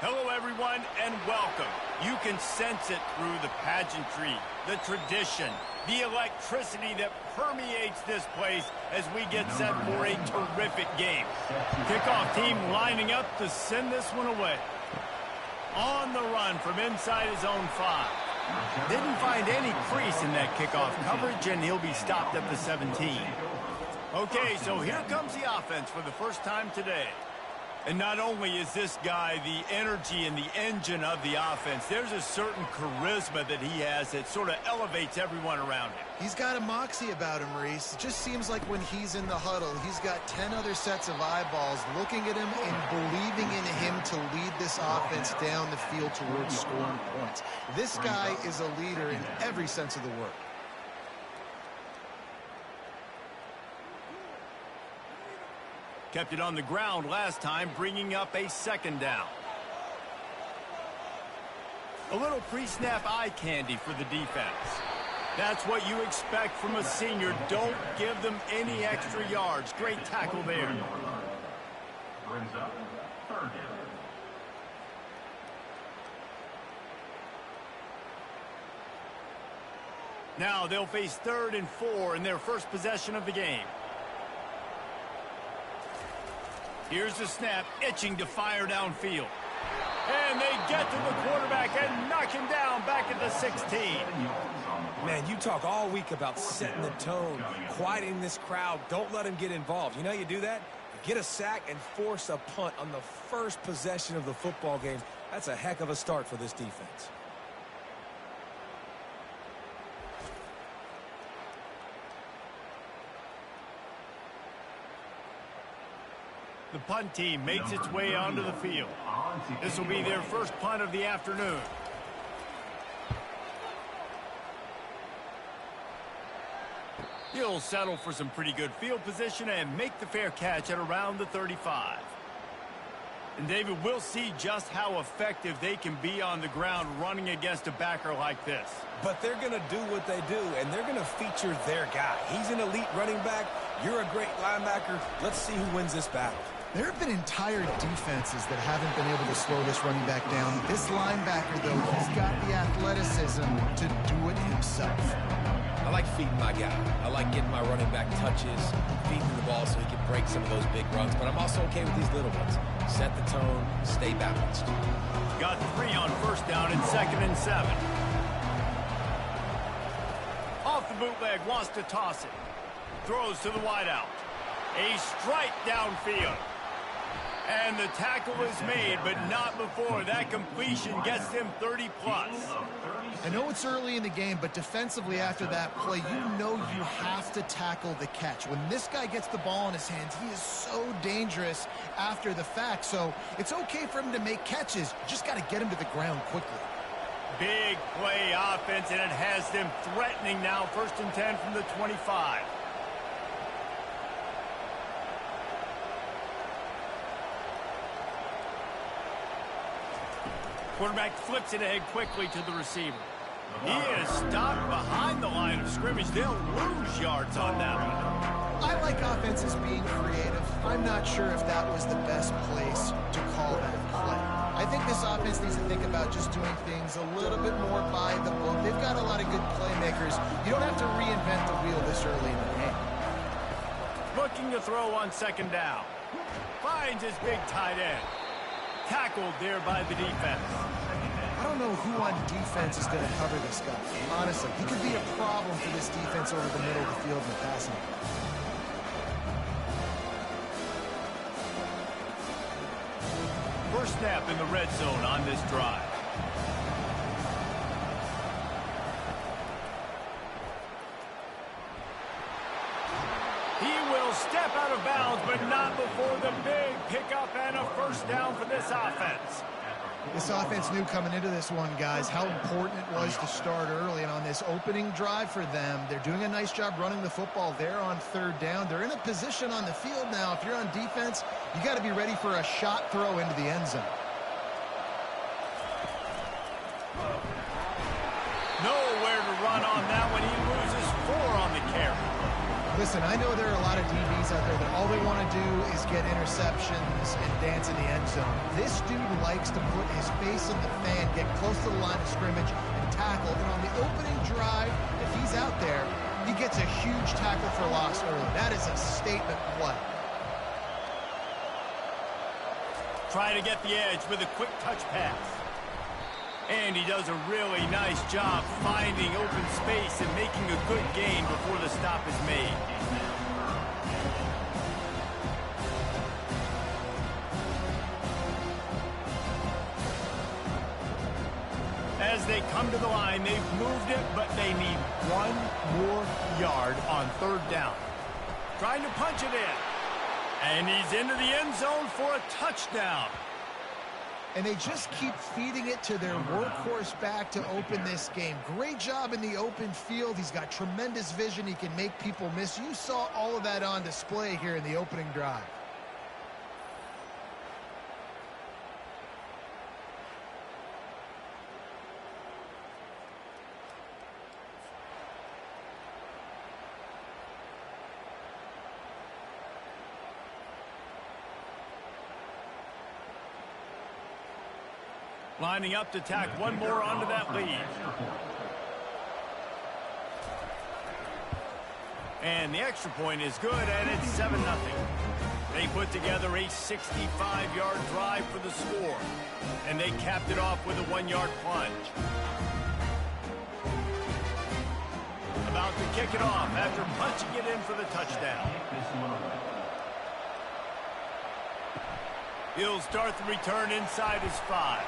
Hello, everyone, and welcome. You can sense it through the pageantry, the tradition, the electricity that permeates this place as we get set for a terrific game. Kickoff team lining up to send this one away. On the run from inside his own 5. Didn't find any crease in that kickoff coverage, and he'll be stopped at the 17. Okay, so here comes the offense for the first time today. And not only is this guy the energy and the engine of the offense, there's a certain charisma that he has that sort of elevates everyone around him. He's got a moxie about him, Reese. It just seems like when he's in the huddle, he's got 10 other sets of eyeballs looking at him and believing in him to lead this offense down the field towards scoring points. This guy is a leader in every sense of the word. Kept it on the ground last time, bringing up a second down. A little pre-snap eye candy for the defense. That's what you expect from a senior. Don't give them any extra yards. Great tackle there. Brings up third down. Now they'll face 3rd and 4 in their first possession of the game. Here's the snap, itching to fire downfield. And they get to the quarterback and knock him down back at the 16. Man, you talk all week about setting the tone, quieting this crowd. Don't let him get involved. You know how you do that? Get a sack and force a punt on the first possession of the football game. That's a heck of a start for this defense. The punt team makes its way onto the field. This will be their first punt of the afternoon. He'll settle for some pretty good field position and make the fair catch at around the 35. And David, we'll see just how effective they can be on the ground running against a backer like this. But they're going to do what they do, and they're going to feature their guy. He's an elite running back. You're a great linebacker. Let's see who wins this battle. There have been entire defenses that haven't been able to slow this running back down. This linebacker, though, he's got the athleticism to do it himself. I like feeding my guy. I like getting my running back touches, feeding the ball so he can break some of those big runs. But I'm also okay with these little ones. Set the tone, stay balanced. Got 3 on first down and 2nd and 7. Off the bootleg, wants to toss it. Throws to the wideout. A strike downfield. And the tackle is made, but not before that completion gets them 30+. I know it's early in the game, but defensively after that play, you know you have to tackle the catch. When this guy gets the ball in his hands, he is so dangerous after the fact. So it's okay for him to make catches. You just got to get him to the ground quickly. Big play offense, and it has them threatening now. 1st and 10 from the 25. Quarterback flips it ahead quickly to the receiver. He is stopped behind the line of scrimmage. They'll lose yards on that one. I like offenses being creative. I'm not sure if that was the best place to call that play. I think this offense needs to think about just doing things a little bit more by the book. They've got a lot of good playmakers. You don't have to reinvent the wheel this early in the game. Looking to throw on 2nd down. Finds his big tight end. Tackled there by the defense. I don't know who on defense is going to cover this guy. Honestly, he could be a problem for this defense over the middle of the field in the passing game. First snap in the red zone on this drive. He will step out of bounds, but not before the big pickup and a first down for this offense. This offense knew coming into this one, guys, how important it was to start early. And on this opening drive for them, they're doing a nice job running the football there on 3rd down. They're in a position on the field now. If you're on defense, you got to be ready for a shot throw into the end zone. Nowhere to run on that one. He loses 4 on the carry. Listen, I know there are a lot of DBs out there that all they want to do is get get interceptions and dance in the end zone. This dude likes to put his face in the fan, get close to the line of scrimmage, and tackle. And on the opening drive, if he's out there, he gets a huge tackle for loss early. That is a statement play. Trying to get the edge with a quick touch pass. And he does a really nice job finding open space and making a good gain before the stop is made. As they come to the line, they've moved it, but they need one more yard on third down. Trying to punch it in. And he's into the end zone for a touchdown. And they just keep feeding it to their workhorse back to open this game. Great job in the open field. He's got tremendous vision. He can make people miss. You saw all of that on display here in the opening drive. Lining up to tack one more onto that lead. And the extra point is good, and it's 7-0. They put together a 65-yard drive for the score, and they capped it off with a 1-yard plunge. About to kick it off after punching it in for the touchdown. He'll start the return inside his 5.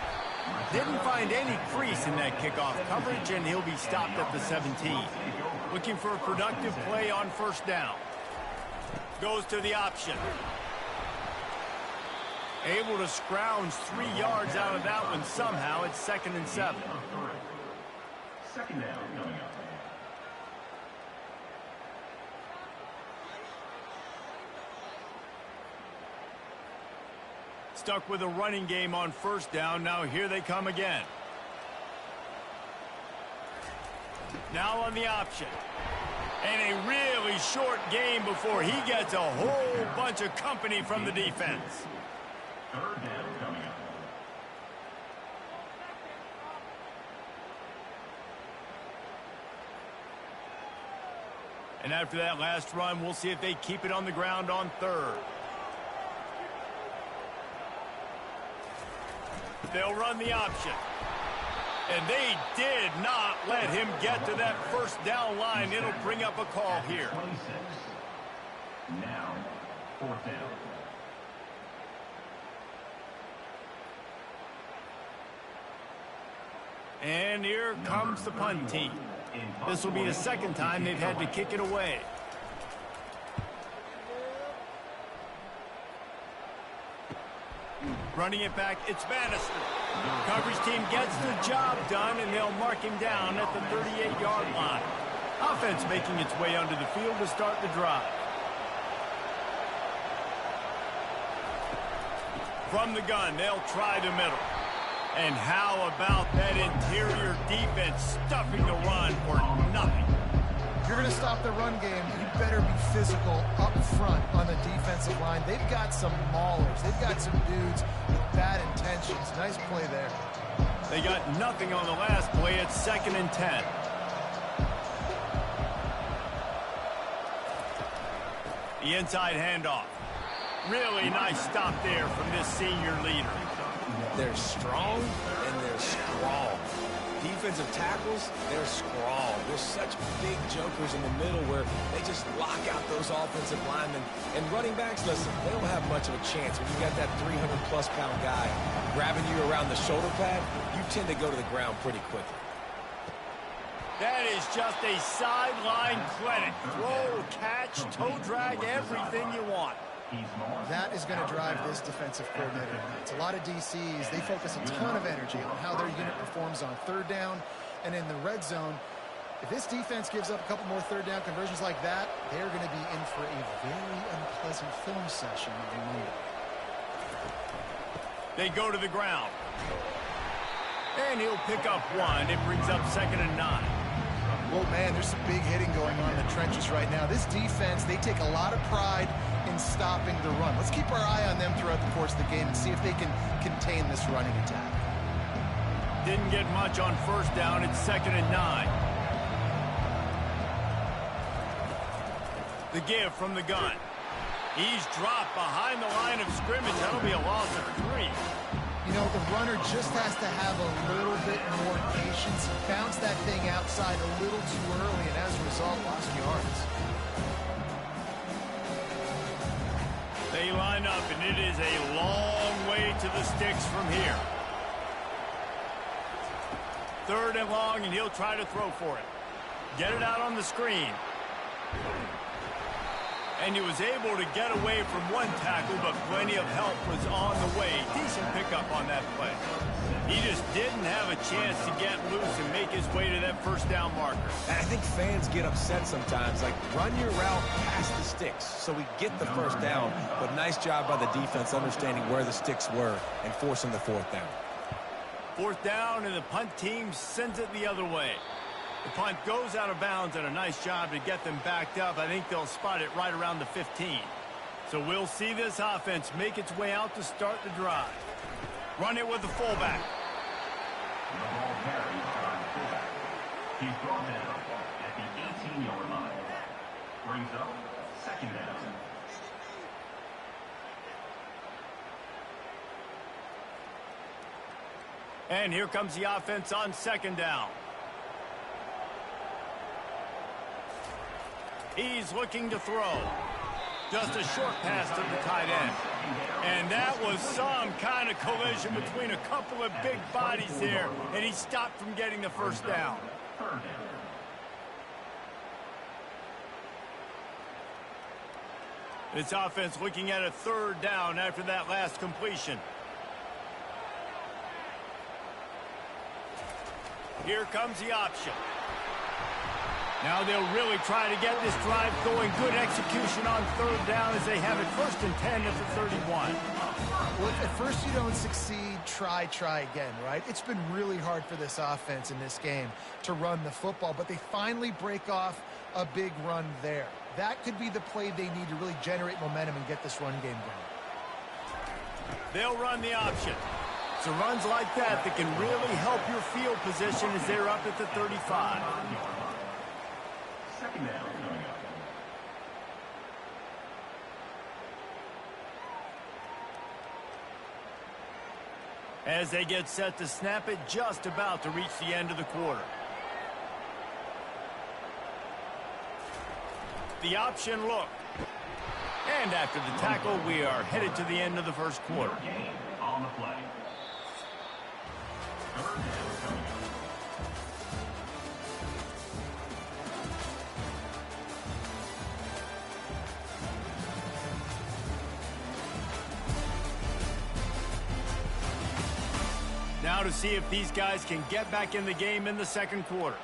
Didn't find any crease in that kickoff coverage, and he'll be stopped at the 17. Looking for a productive play on first down. Goes to the option. Able to scrounge 3 yards out of that one somehow. It's 2nd and 7. Second down coming up. Stuck with a running game on first down. Now here they come again. Now on the option. And a really short game before he gets a whole bunch of company from the defense. Third down coming up. And after that last run, we'll see if they keep it on the ground on third. They'll run the option. And they did not let him get to that first down line. It'll bring up a call here. 26. Now, fourth down. And here comes the punt team. This will be the second time they've had to kick it away. Running it back, it's Bannister. Coverage team gets the job done, and they'll mark him down at the 38-yard line. Offense making its way onto the field to start the drive. From the gun, they'll try the middle. And how about that interior defense stuffing the run for nothing? If you're going to stop the run game, you better be physical up front on the defensive line. They've got some maulers. They've got some dudes with bad intentions. Nice play there. They got nothing on the last play. It's 2nd and 10. The inside handoff. Really nice stop there from this senior leader. They're strong and they're scrawl. Defensive tackles, they're scrawl. They're such big jokers in the middle where they just lock out those offensive linemen. And running backs, listen, they don't have much of a chance. When you got that 300-plus pound guy grabbing you around the shoulder pad, you tend to go to the ground pretty quickly. That is just a sideline clinic. Throw, catch, toe drag, everything you want. That is going to drive this defensive coordinator nuts. A lot of DCs, they focus a ton of energy on how their unit performs on third down and in the red zone. If this defense gives up a couple more third down conversions like that, they're going to be in for a very unpleasant film session on Monday. They go to the ground. And he'll pick up one. It brings up 2nd and 9. Well, man, there's some big hitting going on in the trenches right now. This defense, they take a lot of pride in in stopping the run. Let's keep our eye on them throughout the course of the game and see if they can contain this running attack. Didn't get much on first down. It's 2nd and 9. The give from the gun. He's dropped behind the line of scrimmage. That'll be a loss of 3. You know, the runner just has to have a little bit more patience. Bounce that thing outside a little too early, and as a result, lost yards. They line up, and it is a long way to the sticks from here. 3rd and long, and he'll try to throw for it. Get it out on the screen. And he was able to get away from one tackle, but plenty of help was on the way. Decent pickup on that play. He just didn't have a chance to get loose and make his way to that first down marker. I think fans get upset sometimes. Like, run your route past the sticks so we get the first down. But nice job by the defense understanding where the sticks were and forcing the 4th down. 4th down, and the punt team sends it the other way. The punt goes out of bounds, and a nice job to get them backed up. I think they'll spot it right around the 15. So we'll see this offense make its way out to start the drive. Run it with the fullback. The ball carries by the fullback. He's brought down at the 18-yard line. Brings up 2nd down. And here comes the offense on 2nd down. He's looking to throw. Just a short pass to the tight end. And that was some kind of collision between a couple of big bodies there, and he stopped from getting the first down. This offense looking at a 3rd down after that last completion. Here comes the option. Now they'll really try to get this drive going. Good execution on 3rd down as they have it 1st and 10 at the 31. Look, at first you don't succeed, try again, right? It's been really hard for this offense in this game to run the football, but they finally break off a big run there. That could be the play they need to really generate momentum and get this run game going. They'll run the option. So runs like that can really help your field position as they're up at the 35. 2nd down coming up. As they get set to snap it, just about to reach the end of the quarter. The option look. And after the tackle, we are headed to the end of the first quarter. Game on the play. 3rd down coming up. Now to see if these guys can get back in the game in the 2nd quarter.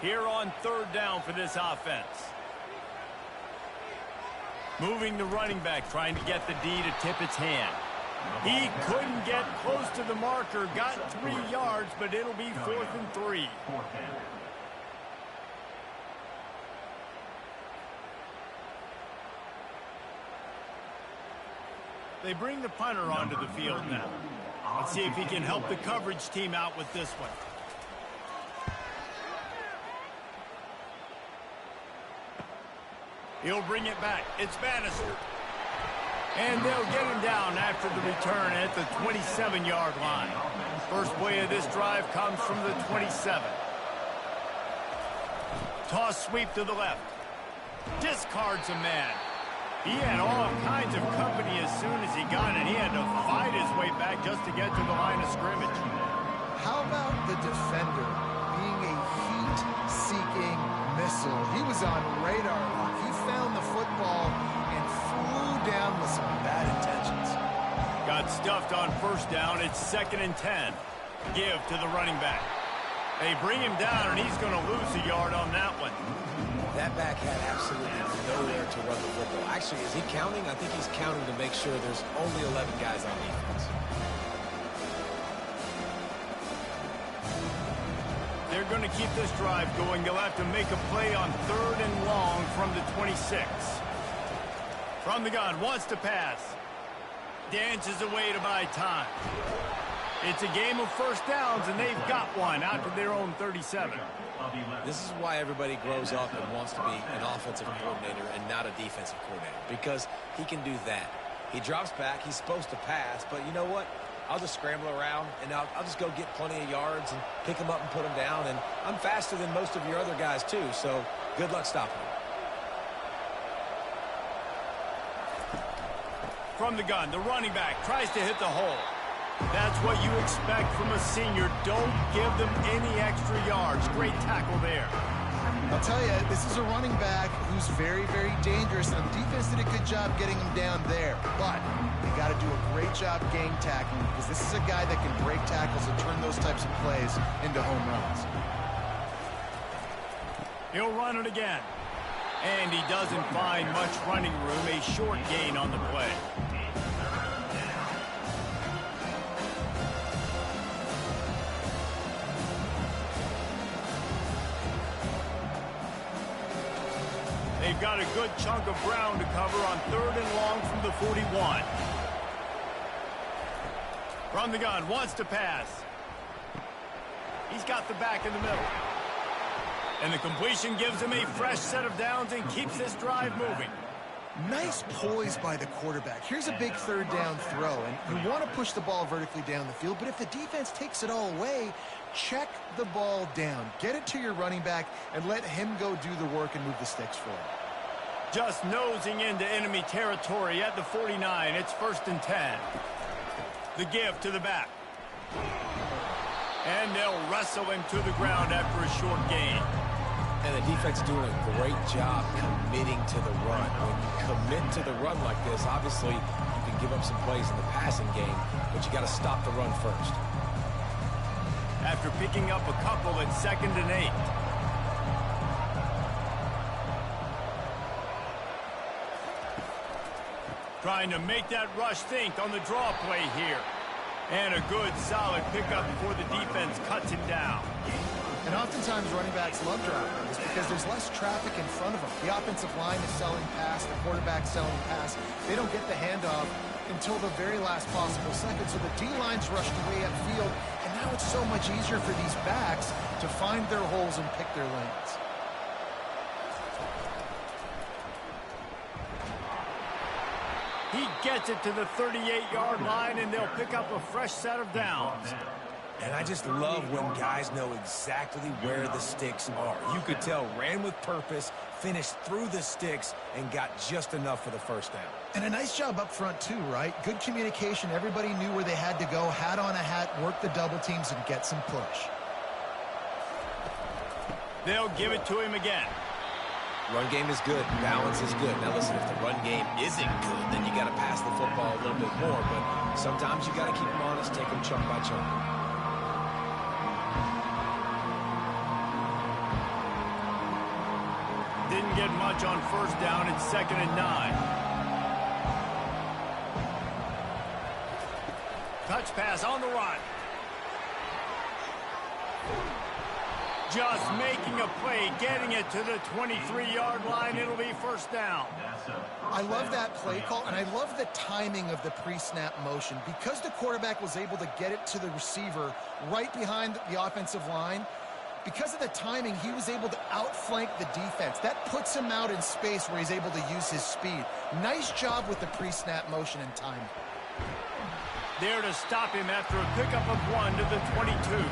Here on 3rd down for this offense. Moving the running back, trying to get the D to tip its hand. He couldn't get close to the marker, got 3 yards, but it'll be 4th and 3. 4th down. They bring the punter onto the field now. Let's see if he can help the coverage team out with this one. He'll bring it back. It's Bannister. And they'll get him down after the return at the 27-yard line. First play of this drive comes from the 27. Toss sweep to the left. Discards a man. He had all kinds of company as soon as he got it. He had to fight his way back just to get to the line of scrimmage. How about the defender being a heat-seeking missile? He was on radar lock. He found the football and flew down with some bad intentions. Got stuffed on first down. It's 2nd and 10. Give to the running back. They bring him down, and he's going to lose a yard on that one. That back had absolutely nowhere to run the football. Actually, is he counting? I think he's counting to make sure there's only 11 guys on defense. They're going to keep this drive going. They'll have to make a play on 3rd and long from the 26. From the gun, wants to pass. Dances away to buy time. It's a game of first downs, and they've got one out to their own 37. This is why everybody grows up and wants to be an offensive coordinator and not a defensive coordinator, because he can do that. He drops back. He's supposed to pass, but you know what? I'll just scramble around, and I'll just go get plenty of yards and pick them up and put them down, and I'm faster than most of your other guys, too, so good luck stopping him. From the gun, the running back tries to hit the hole. That's what you expect from a senior. Don't give them any extra yards. Great tackle there. I'll tell you, this is a running back who's very, very dangerous, and the defense did a good job getting him down there. But they got to do a great job gang tackling, because this is a guy that can break tackles and turn those types of plays into home runs. He'll run it again. And he doesn't find much running room. A short gain on the play. They've got a good chunk of ground to cover on 3rd and long from the 41. From the gun, wants to pass. He's got the back in the middle. And the completion gives him a fresh set of downs and keeps this drive moving. Nice poise by the quarterback. Here's a big 3rd down throw, and you want to push the ball vertically down the field, but if the defense takes it all away, check the ball down. Get it to your running back and let him go do the work and move the sticks for him. Just nosing into enemy territory at the 49. It's 1st and 10. The give to the back. And they'll wrestle him to the ground after a short gain. And the defense is doing a great job committing to the run. When you commit to the run like this, obviously you can give up some plays in the passing game, but you got to stop the run first. After picking up a couple at 2nd and 8. Trying to make that rush think on the draw play here. And a good, solid pickup before the defense cuts him down. And oftentimes running backs love drop runs because there's less traffic in front of them. The offensive line is selling pass, the quarterback's selling pass. They don't get the handoff until the very last possible second. So the D-line's rushed way upfield, and now it's so much easier for these backs to find their holes and pick their lanes. He gets it to the 38-yard line, and they'll pick up a fresh set of downs. And I just love when guys know exactly where the sticks are. You could tell ran with purpose, finished through the sticks, and got just enough for the 1st down. And a nice job up front, too, right? Good communication. Everybody knew where they had to go, hat on a hat, work the double teams, and get some push. They'll give it to him again. Run game is good. Balance is good. Now, listen, if the run game isn't good, then you got to pass the football a little bit more. But sometimes you got to keep them honest, take them chunk by chunk. Didn't get much on 1st down. It's 2nd and 9. Touch pass on the run. Just making a play, getting it to the 23-yard line. It'll be 1st down. I love that play call, and I love the timing of the pre-snap motion. Because the quarterback was able to get it to the receiver right behind the offensive line, because of the timing, he was able to outflank the defense. That puts him out in space where he's able to use his speed. Nice job with the pre-snap motion and timing. There to stop him after a pickup of 1 to the 22.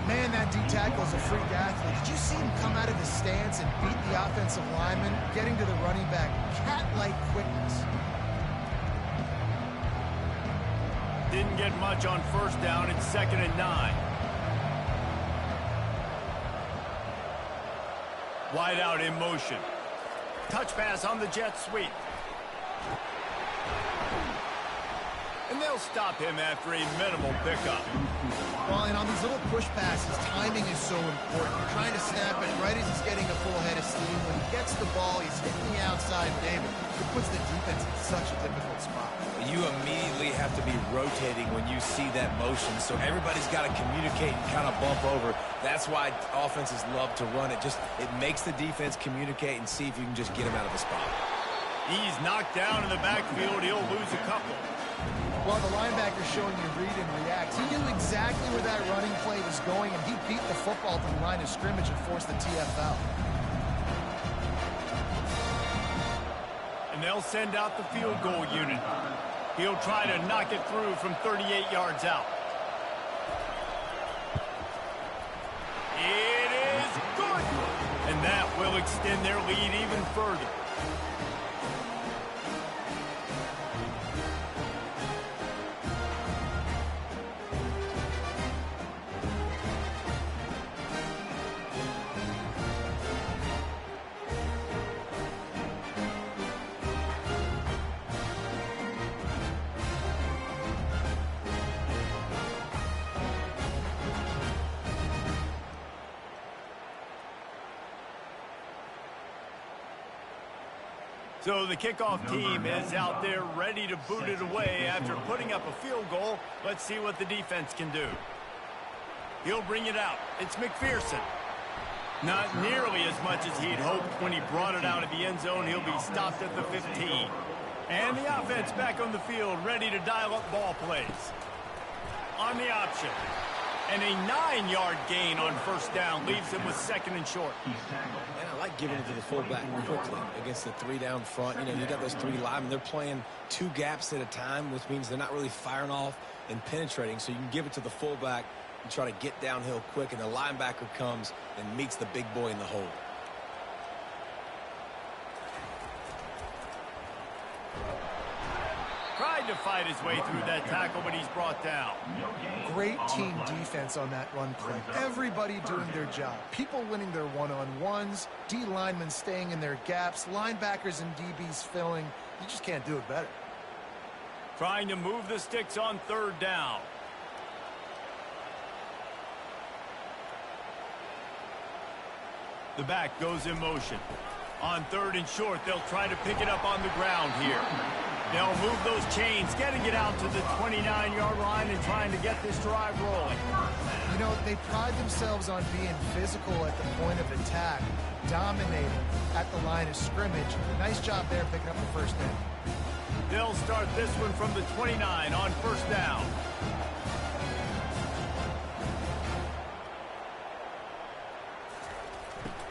Man, that D-tackle is a freak athlete. Did you see him come out of his stance and beat the offensive lineman, getting to the running back? Cat-like quickness. Didn't get much on 1st down. It's 2nd and 9. Wide out in motion. Touch pass on the jet sweep. And they'll stop him after a minimal pickup. Well, and on these little push passes, timing is so important. You're trying to snap it right as he's getting a full head of steam. When he gets the ball, he's hitting the outside, David. It puts the defense in such a difficult spot. You immediately have to be rotating when you see that motion, so everybody's got to communicate and kind of bump over. That's why offenses love to run it. It makes the defense communicate and see if you can just get him out of the spot. He's knocked down in the backfield. He'll lose a couple. Well, the linebacker's showing you read and react. He knew exactly where that running play was going, and he beat the football to the line of scrimmage and forced the TFL. And they'll send out the field goal unit. He'll try to knock it through from 38 yards out. It is good. And that will extend their lead even further. So the kickoff team is out there ready to boot it away after putting up a field goal. Let's see what the defense can do. He'll bring it out. It's McPherson. Not nearly as much as he'd hoped when he brought it out of the end zone. He'll be stopped at the 15. And the offense back on the field, ready to dial up ball plays. On the option. And a 9-yard gain on first down leaves him with second and short. And I like giving it to the fullback quickly against the 3 down front. You know, you got those 3 linemen. They're playing 2 gaps at a time, which means they're not really firing off and penetrating. So you can give it to the fullback and try to get downhill quick, and the linebacker comes and meets the big boy in the hole. Tried to fight his way through that tackle, but he's brought down. Great team defense on that run play. Everybody doing their job. People winning their one-on-ones, D linemen staying in their gaps, linebackers and DBs filling. You just can't do it better. Trying to move the sticks on third down. The back goes in motion. On third and short, they'll try to pick it up on the ground here. They'll move those chains, getting it out to the 29-yard line and trying to get this drive rolling. You know, they pride themselves on being physical at the point of attack, dominating at the line of scrimmage. Nice job there picking up the first down. They'll start this one from the 29 on first down.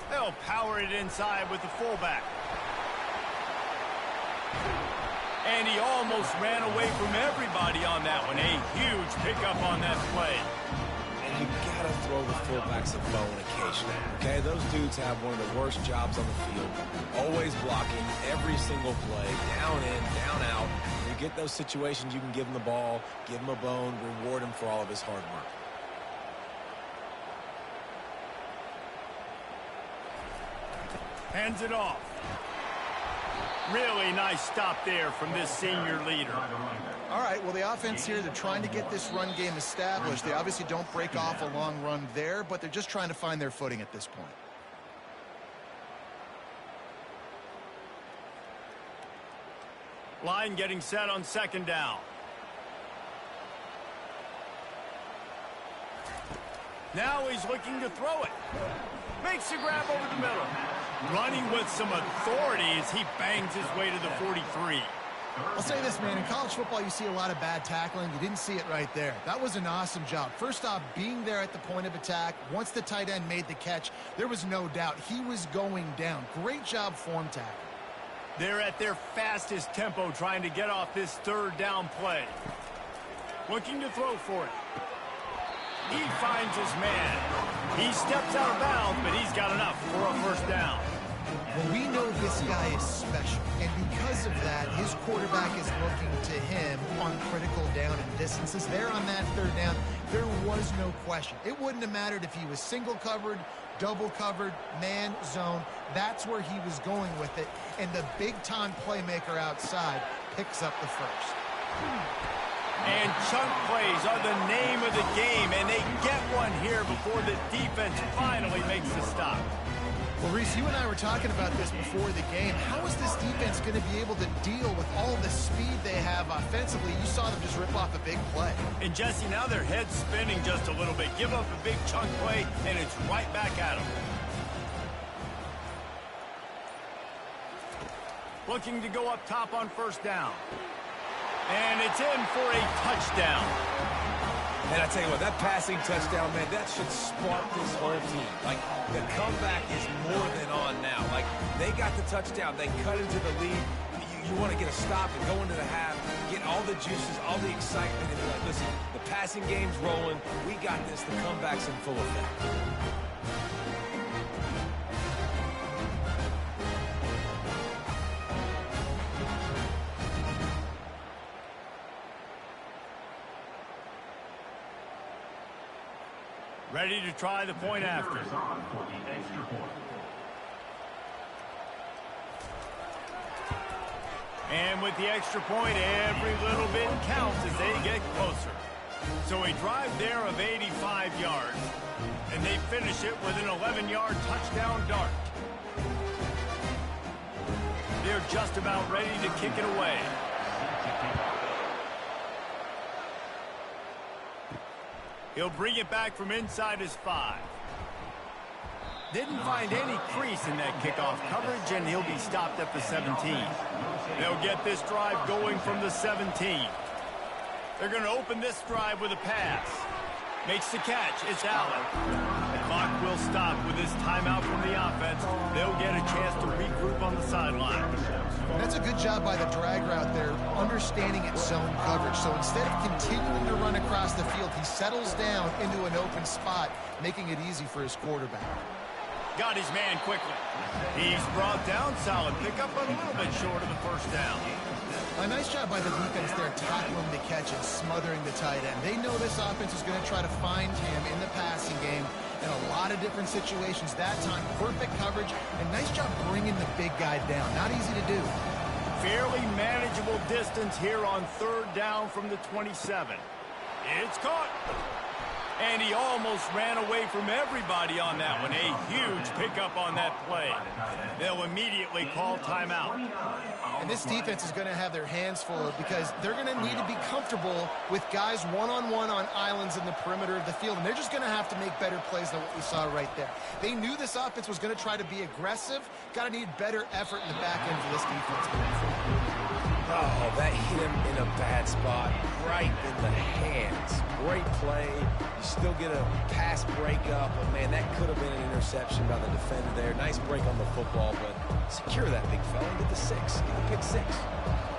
They'll power it inside with the fullback. And he almost ran away from everybody on that one. A huge pickup on that play. And you got to throw the fullbacks a bone occasionally, okay? Those dudes have one of the worst jobs on the field. Always blocking every single play, down in, down out. When you get those situations, you can give him the ball, give him a bone, reward him for all of his hard work. Hands it off. Really nice stop there from this senior leader. All right, well, the offense here, they're trying to get this run game established. They obviously don't break off a long run there, but they're just trying to find their footing at this point. Line getting set on second down. Now he's looking to throw it. Makes a grab over the middle. Running with some authority as he bangs his way to the 43. I'll say this, man. In college football, you see a lot of bad tackling. You didn't see it right there. That was an awesome job. First off, being there at the point of attack. Once the tight end made the catch, there was no doubt he was going down. Great job form tackle. They're at their fastest tempo trying to get off this third down play. Looking to throw for it. He finds his man. He steps out of bounds, but he's got enough for a first down. Well, we know this guy is special, and because of that, his quarterback is looking to him on critical down and distances. There on that third down, there was no question. It wouldn't have mattered if he was single covered, double covered, man, zone. That's where he was going with it, and the big-time playmaker outside picks up the first. And chunk plays are the name of the game, and they get one here before the defense finally makes the stop. Well, Reese, you and I were talking about this before the game. How is this defense going to be able to deal with all the speed they have offensively? You saw them just rip off a big play. And, Jesse, now their head's spinning just a little bit. Give up a big chunk play, and it's right back at them. looking to go up top on first down. And it's in for a touchdown. And I tell you what, that passing touchdown, man, that should spark this whole team. Like, the comeback is more than on now. Like, they got the touchdown. They cut into the lead. You want to get a stop and go into the half, get all the juices, all the excitement, and be like, listen, the passing game's rolling. We got this. The comeback's in full effect. Ready to try the point after. And with the extra point, every little bit counts as they get closer. So a drive there of 85 yards, and they finish it with an 11-yard touchdown dart. They're just about ready to kick it away. He'll bring it back from inside his 5. Didn't find any crease in that kickoff coverage, and he'll be stopped at the 17. They'll get this drive going from the 17. They're going to open this drive with a pass. Makes the catch. It's Allen. The clock will stop with this timeout from the offense. They'll get a chance to regroup on the sideline. That's a good job by the drag route there, understanding its zone coverage. So instead of continuing to run across the field, he settles down into an open spot, making it easy for his quarterback. Got his man quickly. He's brought down. Solid pickup, a little bit short of the first down. A nice job by the defense there, tackling the catch and smothering the tight end. They know this offense is going to try to find him in the passing game in a lot of different situations. That time, perfect coverage, and nice job bringing the big guy down. Not easy to do. Fairly manageable distance here on third down from the 27. It's caught. And he almost ran away from everybody on that one. A huge pickup on that play. They'll immediately call timeout. And this defense is going to have their hands full because they're going to need to be comfortable with guys one-on-one on islands in the perimeter of the field. And they're just going to have to make better plays than what we saw right there. They knew this offense was going to try to be aggressive. Got to need better effort in the back end for this defense. Oh, that hit him in a bad spot, right in the hands. Great play. You still get a pass breakup, but man, that could have been an interception by the defender there. Nice break on the football, but secure that big fella. Get the 6. Get the pick 6.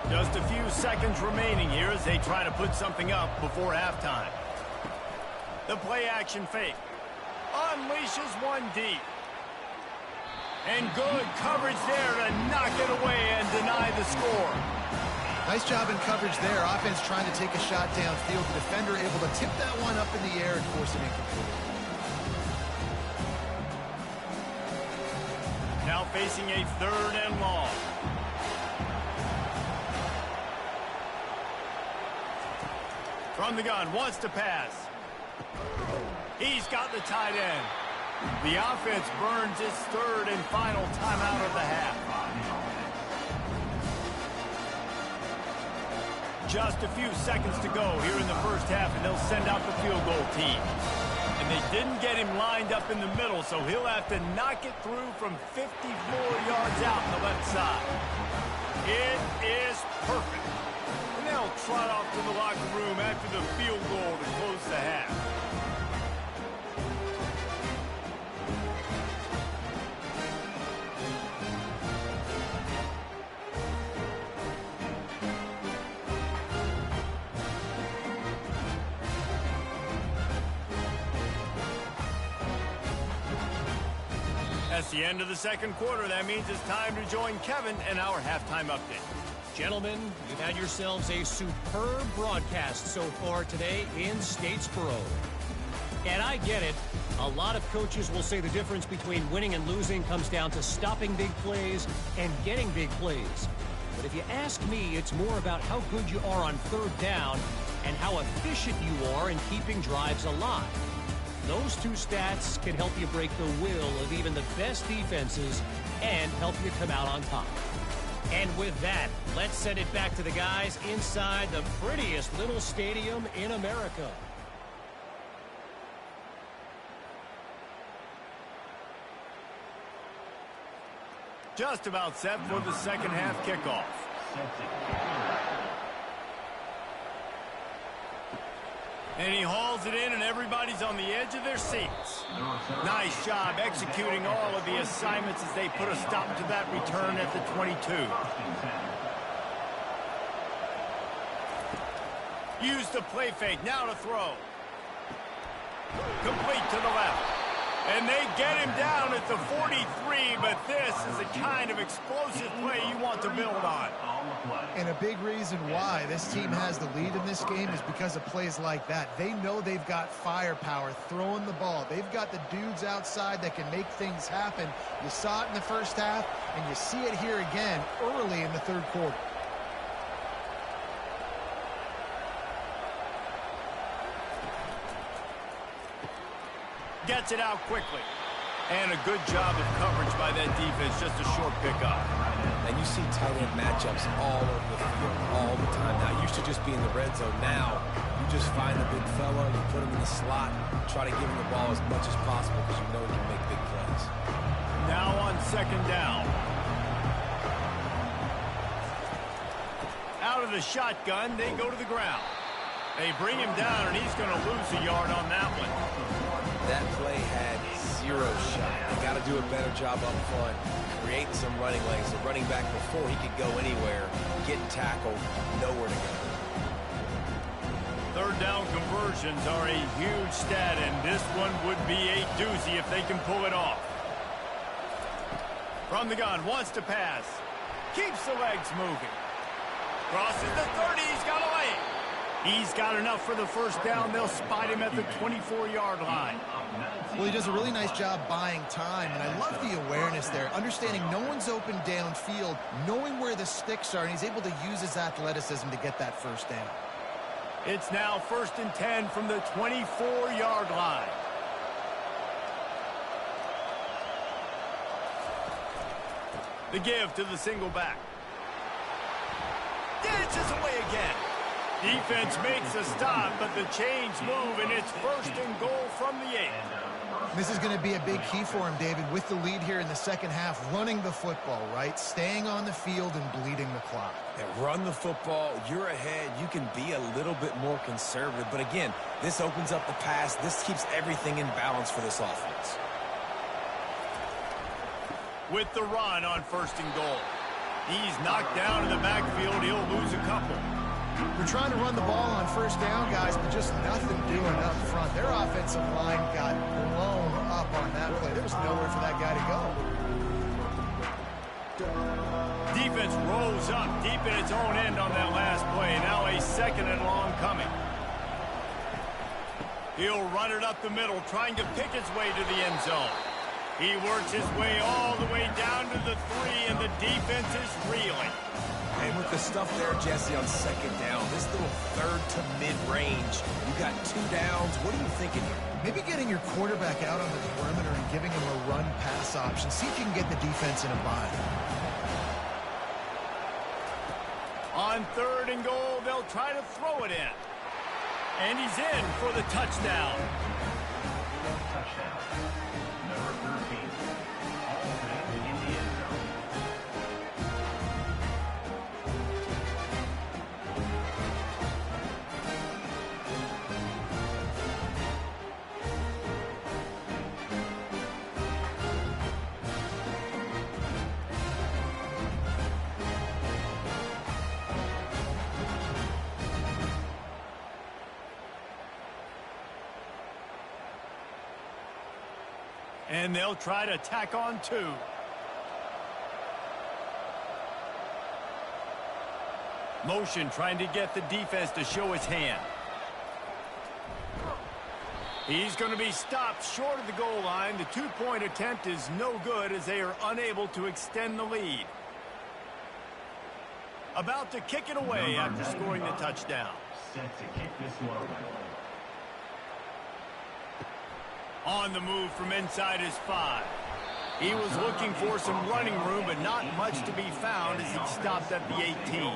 Just a few seconds remaining here as they try to put something up before halftime. The play action fake. Unleashes one deep. And good coverage there to knock it away and deny the score. Nice job in coverage there. Offense trying to take a shot downfield. The defender able to tip that one up in the air and force it incomplete. Now facing a 3rd and long. From the gun, wants to pass. He's got the tight end. The offense burns its 3rd and final timeout of the half. Just a few seconds to go here in the first half, and they'll send out the field goal team. And they didn't get him lined up in the middle, so he'll have to knock it through from 54 yards out on the left side. It is perfect. And they'll trot off to the locker room after the field goal to close the half. That's the end of the second quarter. That means it's time to join Kevin in our halftime update. Gentlemen, you've had yourselves a superb broadcast so far today in Statesboro. And I get it. A lot of coaches will say the difference between winning and losing comes down to stopping big plays and getting big plays. But if you ask me, it's more about how good you are on third down and how efficient you are in keeping drives alive. Those two stats can help you break the will of even the best defenses and help you come out on top. And with that, let's send it back to the guys inside the prettiest little stadium in America. Just about set for the second half kickoff. And he hauls it in, and everybody's on the edge of their seats. Nice job executing all of the assignments as they put a stop to that return at the 22. Use the play fake. Now to throw. Complete to the left. And they get him down at the 43, but this is the kind of explosive play you want to build on. And a big reason why this team has the lead in this game is because of plays like that. They know they've got firepower throwing the ball. They've got the dudes outside that can make things happen. You saw it in the first half, and you see it here again early in the third quarter. Gets it out quickly. And a good job of coverage by that defense. Just a short pickup. And you see tight end matchups all over the field all the time. Now, it used to just be in the red zone. Now, you just find the big fella, you put him in the slot, try to give him the ball as much as possible because you know he can make big plays. Now on second down. Out of the shotgun, they go to the ground. They bring him down, and he's going to lose a yard on that one. That play had zero shot. They got to do a better job up front, creating some running lanes. The running back before he could go anywhere, getting tackled, nowhere to go. Third down conversions are a huge stat, and this one would be a doozy if they can pull it off. From the gun, wants to pass. Keeps the legs moving. Crosses the 30, he's got a lane. He's got enough for the first down. They'll spot him at the 24-yard line. Well, he does a really nice job buying time, and I love the awareness there, understanding no one's open downfield, knowing where the sticks are, and he's able to use his athleticism to get that first down. It's now 1st and 10 from the 24-yard line. The give to the single back. Dances away again. Defense makes a stop, but the chains move, and it's 1st and goal from the 8. This is going to be a big key for him, David, with the lead here in the second half, running the football, right? Staying on the field and bleeding the clock. Yeah, run the football, you're ahead, you can be a little bit more conservative. But again, this opens up the pass. This keeps everything in balance for this offense. With the run on 1st and goal. He's knocked down in the backfield. He'll lose a couple. We're trying to run the ball on first down, guys, but just nothing doing up front. Their offensive line got blown up on that play. There was nowhere for that guy to go. Defense rolls up deep in its own end on that last play. Now a 2nd and long coming. He'll run it up the middle, trying to pick his way to the end zone. He works his way all the way down to the 3, and the defense is reeling. And with the stuff there, Jesse, on 2nd down, this little 3rd to mid-range, you got 2 downs. What are you thinking here? Maybe getting your quarterback out on the perimeter and giving him a run-pass option. See if you can get the defense in a bind. On 3rd and goal, they'll try to throw it in. And he's in for the touchdown. Touchdown. Number 13. All in the end zone. And they'll try to tack on 2. Motion trying to get the defense to show his hand. He's going to be stopped short of the goal line. The 2-point attempt is no good as they are unable to extend the lead. About to kick it away after scoring the touchdown. Set to kick this one away. On the move from inside his 5. He was looking for some running room, but not much to be found as he stopped at the 18.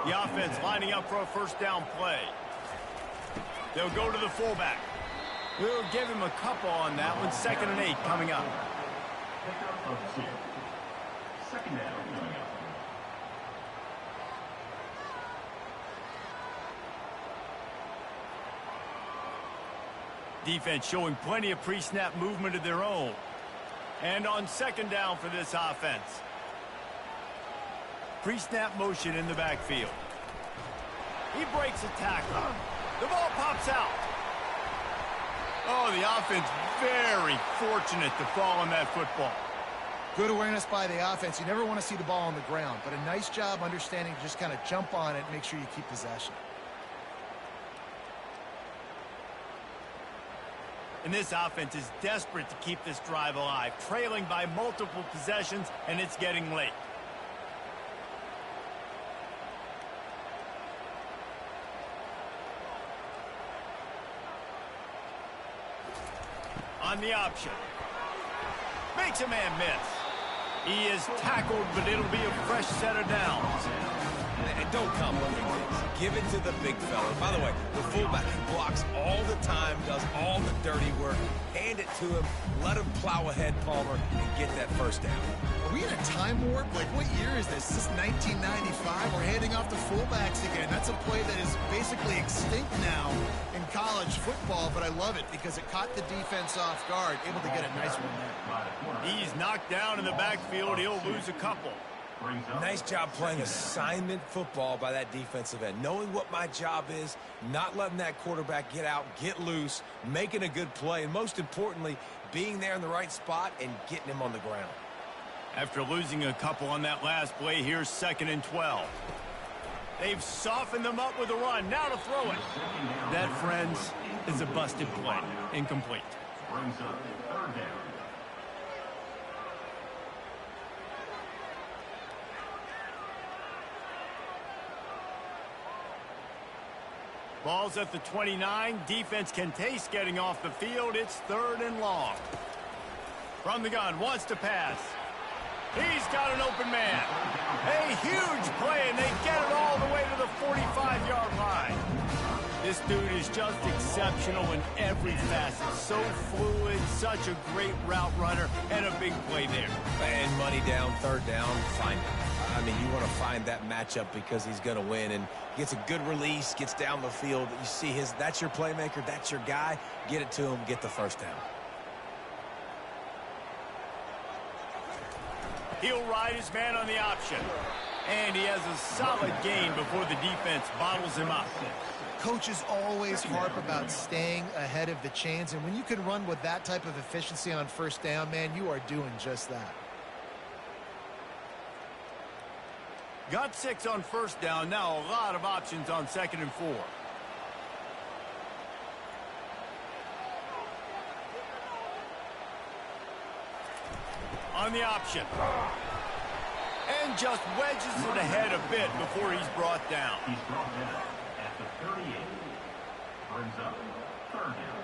The offense lining up for a first down play. They'll go to the fullback. We'll give him a couple on that one. 2nd and 8 coming up. Pickup of 2. second down coming up. Defense showing plenty of pre-snap movement of their own. And on second down for this offense. Pre-snap motion in the backfield. He breaks a tackle. The ball pops out. Oh, the offense very fortunate to fall on that football. Good awareness by the offense. You never want to see the ball on the ground, but a nice job understanding to just kind of jump on it and make sure you keep possession. And this offense is desperate to keep this drive alive, trailing by multiple possessions, and it's getting late. On the option. Makes a man miss. He is tackled, but it'll be a fresh set of downs. And don't complicate things. Give it to the big fella. By the way, the fullback blocks all the time, does all the dirty work. Hand it to him. Let him plow ahead, Palmer, and get that first down. Are we in a time warp? Like, what year is this? Is this 1995? We're handing off to fullbacks again. That's a play that is basically extinct now in college football, but I love it because it caught the defense off guard, able to get a nice one there. He's knocked down in the backfield. He'll lose a couple. Nice job playing assignment football by that defensive end. Knowing what my job is, not letting that quarterback get out, get loose, making a good play, and most importantly, being there in the right spot and getting him on the ground. After losing a couple on that last play, here's 2nd and 12. They've softened them up with a run. Now to throw it. That, friends, is a busted play. Incomplete. Brings up third down. Ball's at the 29. Defense can taste getting off the field. It's 3rd and long. From the gun, wants to pass. He's got an open man. A huge play, and they get it all the way to the 45-yard line. This dude is just exceptional in every facet. So fluid, such a great route runner, and a big play there. And money down, 3rd down, find it. I mean, you want to find that matchup because he's going to win, and gets a good release, gets down the field. You see that's your playmaker, that's your guy. Get it to him, get the first down. He'll ride his man on the option. And he has a solid gain before the defense bottles him up. Coaches always harp about staying ahead of the chains, and when you can run with that type of efficiency on first down, man, you are doing just that. Got 6 on first down. Now a lot of options on 2nd and 4. On the option. And just wedges it ahead a bit before he's brought down. He's brought down at the 38. Brings up 3rd down.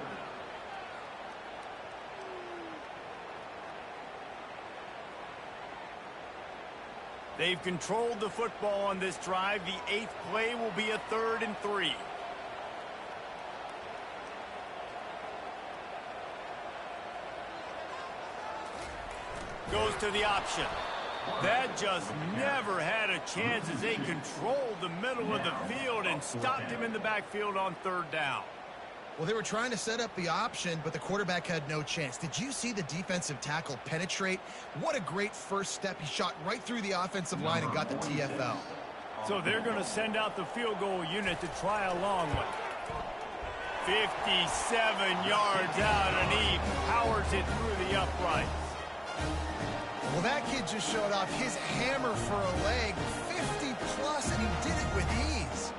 They've controlled the football on this drive. The 8th play will be a 3rd and 3. Goes to the option. That just never had a chance as they controlled the middle of the field and stopped him in the backfield on 3rd down. Well, they were trying to set up the option, but the quarterback had no chance. Did you see the defensive tackle penetrate? What a great first step. He shot right through the offensive line and got the TFL. So they're going to send out the field goal unit to try a long one. 57 yards out, and he powers it through the uprights. Well, that kid just showed off his hammer for a leg, 50 plus, and he did it with ease.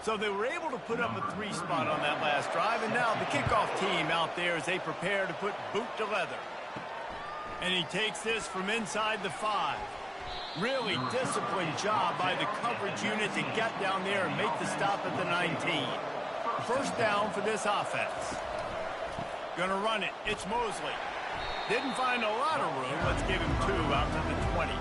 So they were able to put up a 3 spot on that last drive, and now the kickoff team out there as they prepare to put boot to leather. And he takes this from inside the 5. Really disciplined job by the coverage unit to get down there and make the stop at the 19. First down for this offense. Gonna run it. It's Mosley. Didn't find a lot of room. Let's give him 2 out to the 20.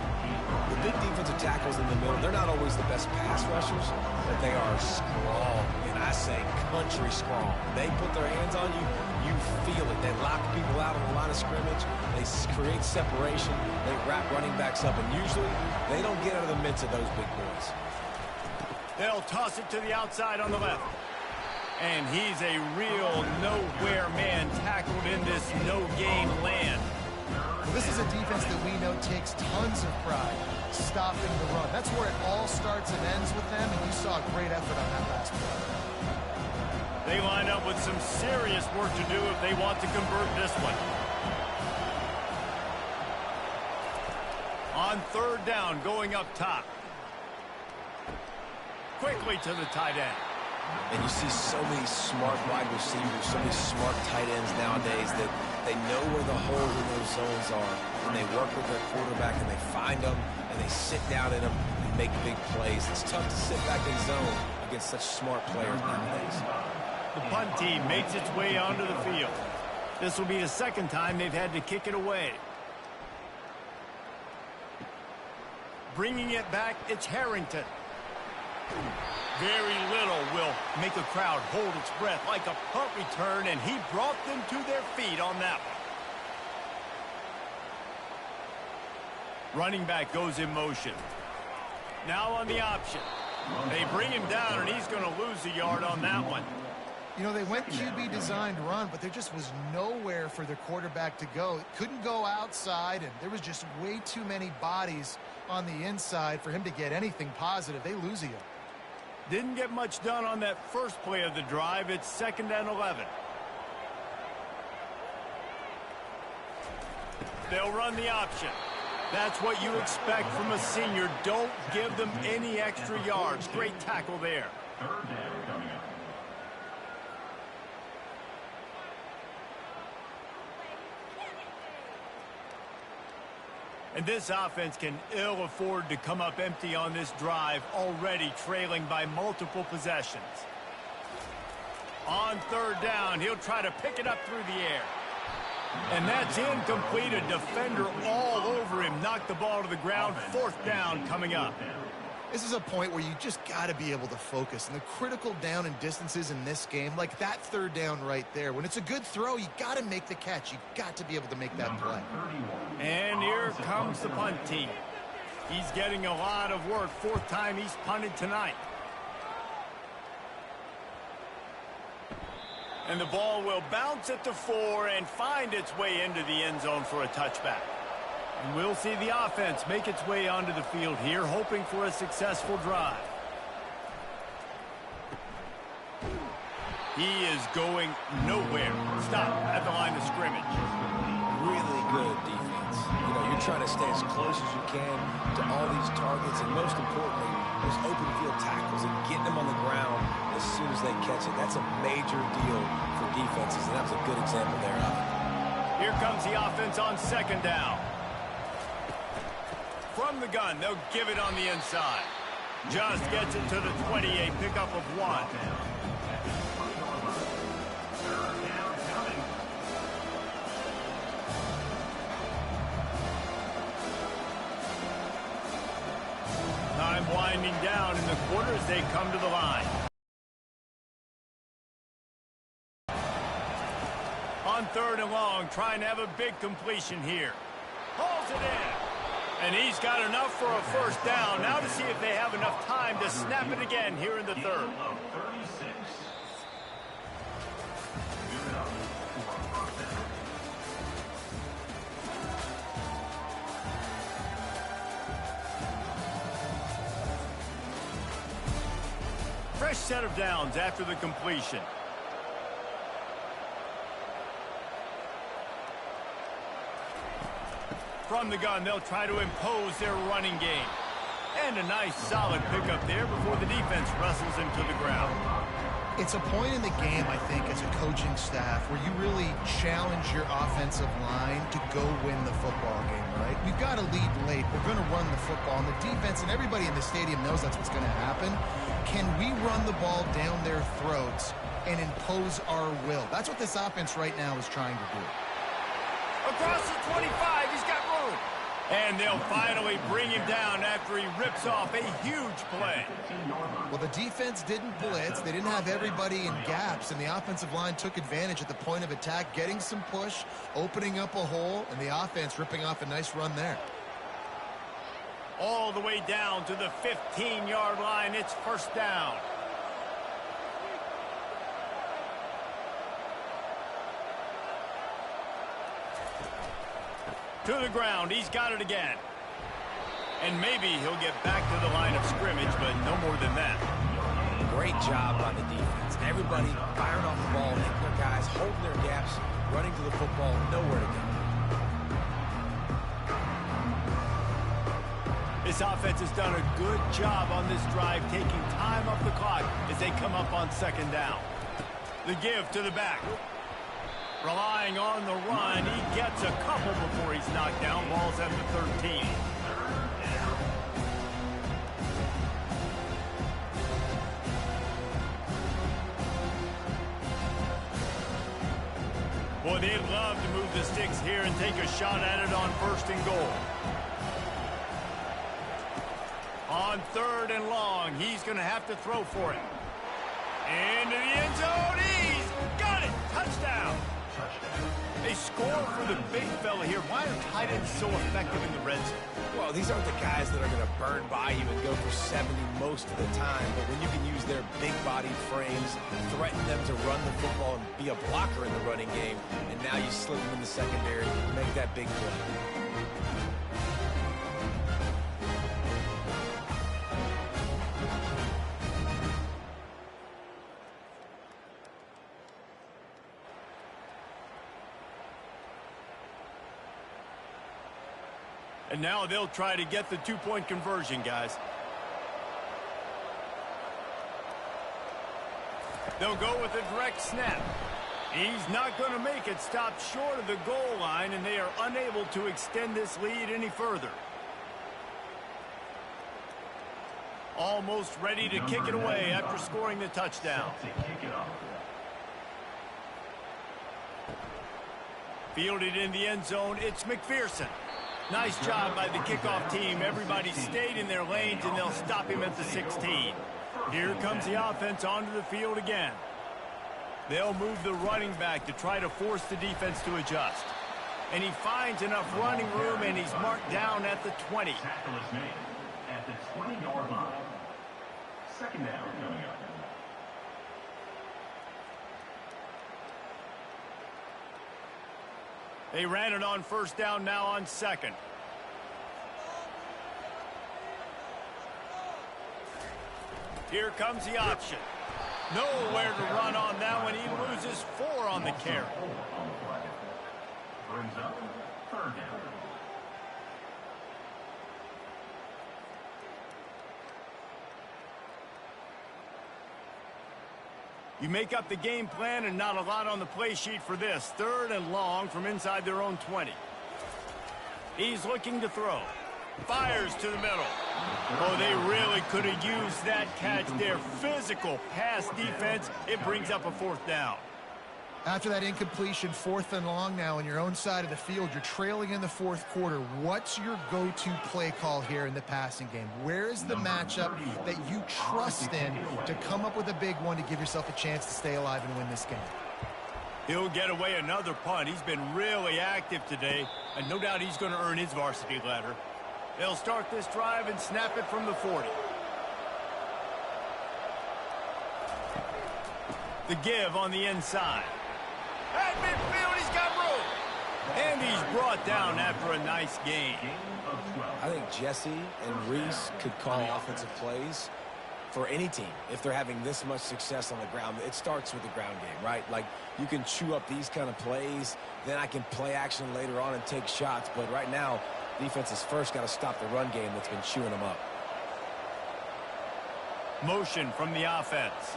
The big defensive tackles in the middle, they're not always the best pass rushers, but they are strong, and I say country strong. They put their hands on you, you feel it. They lock people out on the line of scrimmage. They create separation. They wrap running backs up, and usually they don't get out of the midst of those big boys. They'll toss it to the outside on the left. And he's a real nowhere man tackled in this no-game land. Well, this is a defense that we know takes tons of pride stopping the run. That's where it all starts and ends with them, and you saw a great effort on that last play. They line up with some serious work to do if they want to convert this one. On 3rd down, going up top. Quickly to the tight end. And you see so many smart wide receivers, so many smart tight ends nowadays that they know where the holes in those zones are, and they work with their quarterback, and they find them, and they sit down in them and make big plays. It's tough to sit back in zone against such smart players nowadays. The punt team makes its way onto the field. This will be the 2nd time they've had to kick it away. Bringing it back, it's Harrington. Very little will make a crowd hold its breath like a punt return, and he brought them to their feet on that one. Running back goes in motion. Now on the option. They bring him down, and he's going to lose a yard on that one. You know, they went QB designed run, but there just was nowhere for their quarterback to go. It couldn't go outside, and there was just way too many bodies on the inside for him to get anything positive. They lose a yard. Didn't get much done on that first play of the drive. It's 2nd and 11. They'll run the option. That's what you expect from a senior. Don't give them any extra yards. Great tackle there. 3rd down coming up. And this offense can ill afford to come up empty on this drive, already trailing by multiple possessions. On 3rd down, he'll try to pick it up through the air. And that's incomplete. A defender all over him. Knocked the ball to the ground. 4th down coming up. This is a point where you just got to be able to focus. And the critical down and distances in this game, like that 3rd down right there, when it's a good throw, you got to make the catch. You got to be able to make that play. And here comes the punt team. He's getting a lot of work. 4th time he's punted tonight. And the ball will bounce at the 4 and find its way into the end zone for a touchback. And we'll see the offense make its way onto the field here, hoping for a successful drive. He is going nowhere. Stop at the line of scrimmage. Really good defense. You know, you're trying to stay as close as you can to all these targets, and most importantly, those open field tackles and getting them on the ground as soon as they catch it. That's a major deal for defenses, and that was a good example there of it. Here comes the offense on 2nd down. From the gun, they'll give it on the inside. Just gets it to the 20, a pickup of 1. Time winding down in the quarter as they come to the line. On 3rd and long, trying to have a big completion here. Hauls it in. And he's got enough for a 1st down. Now to see if they have enough time to snap it again here in the 3rd. Fresh set of downs after the completion. From the gun, they'll try to impose their running game. And a nice solid pickup there before the defense wrestles him to the ground. It's a point in the game, I think, as a coaching staff where you really challenge your offensive line to go win the football game, right? We've got to lead late. We're going to run the football. And the defense and everybody in the stadium knows that's what's going to happen. Can we run the ball down their throats and impose our will? That's what this offense right now is trying to do. A Across the 25, he's got room. And they'll finally bring him down after he rips off a huge play. Well, the defense didn't blitz. They didn't have everybody in gaps, and the offensive line took advantage at the point of attack, getting some push, opening up a hole, and the offense ripping off a nice run there. All the way down to the 15-yard line. It's first down. To the ground. He's got it again. And maybe he'll get back to the line of scrimmage, but no more than that. Great job by the defense. Everybody firing off the ball, hitting their guys, holding their gaps, running to the football, nowhere to go. This offense has done a good job on this drive, taking time off the clock as they come up on second down. The give to the back. Relying on the run, he gets a couple before he's knocked down. Ball's at the 13. Boy, they'd love to move the sticks here and take a shot at it on first and goal. On third and long, he's going to have to throw for it. Into the end zone, he's got it! Touchdown! They score for the big fella here. Why are tight ends so effective in the red zone? Well, these aren't the guys that are going to burn by you and go for 70 most of the time, but when you can use their big body frames, threaten them to run the football and be a blocker in the running game, and now you slip them in the secondary and make that big play. And now they'll try to get the two-point conversion, guys. They'll go with a direct snap. He's not going to make it. Stop short of the goal line, and they are unable to extend this lead any further. Almost ready to kick it away after scoring the touchdown. Fielded in the end zone, it's McPherson. Nice job by the kickoff team. Everybody stayed in their lanes, and they'll stop him at the 16. Here comes the offense onto the field again. They'll move the running back to try to force the defense to adjust. And he finds enough running room, and he's marked down at the 20. Tackle is made at the 20-yard line. Second down coming up. They ran it on first down, now on second. Here comes the option. Nowhere to run on that one. He loses 4 on the carry. Brings up third down. You make up the game plan and not a lot on the play sheet for this. Third and long from inside their own 20. He's looking to throw. Fires to the middle. Oh, they really could have used that catch there. Physical pass defense. It brings up a fourth down. After that incompletion, 4th and long now on your own side of the field, you're trailing in the 4th quarter. What's your go-to play call here in the passing game? Where is the matchup that you trust in to come up with a big one to give yourself a chance to stay alive and win this game? He'll get away another punt. He's been really active today, and no doubt he's going to earn his varsity ladder. They'll start this drive and snap it from the 40. The give on the inside. At midfield, he's got room. And he's brought down after a nice gain. I think Jesse and Reese could call offensive plays for any team if they're having this much success on the ground. It starts with the ground game, right? Like, you can chew up these kind of plays, then I can play action later on and take shots. But right now, defense has first got to stop the run game that's been chewing them up. Motion from the offense.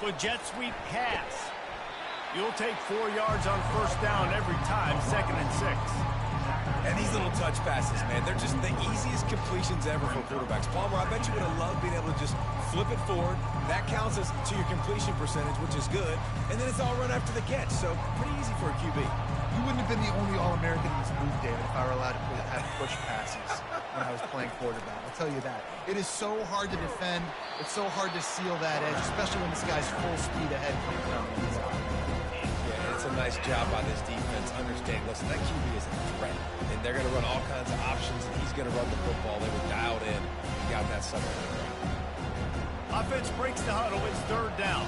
The jet sweep pass. You'll take 4 yards on first down every time, 2nd and 6. And these little touch passes, man, they're just the easiest completions ever for quarterbacks. Palmer, I bet you would have loved being able to just flip it forward. That counts to your completion percentage, which is good. And then it's all run after the catch, so pretty easy for a QB. You wouldn't have been the only All-American in this booth, David, if I were allowed to have push passes when I was playing quarterback. I'll tell you that. It is so hard to defend. It's so hard to seal that edge, especially when this guy's full speed ahead coming down the inside. Yeah, it's a nice job by this defense. Understand, listen, that QB is a threat, and they're going to run all kinds of options, and he's going to run the football. They were dialed in. He got that sucker. Offense breaks the huddle. It's third down.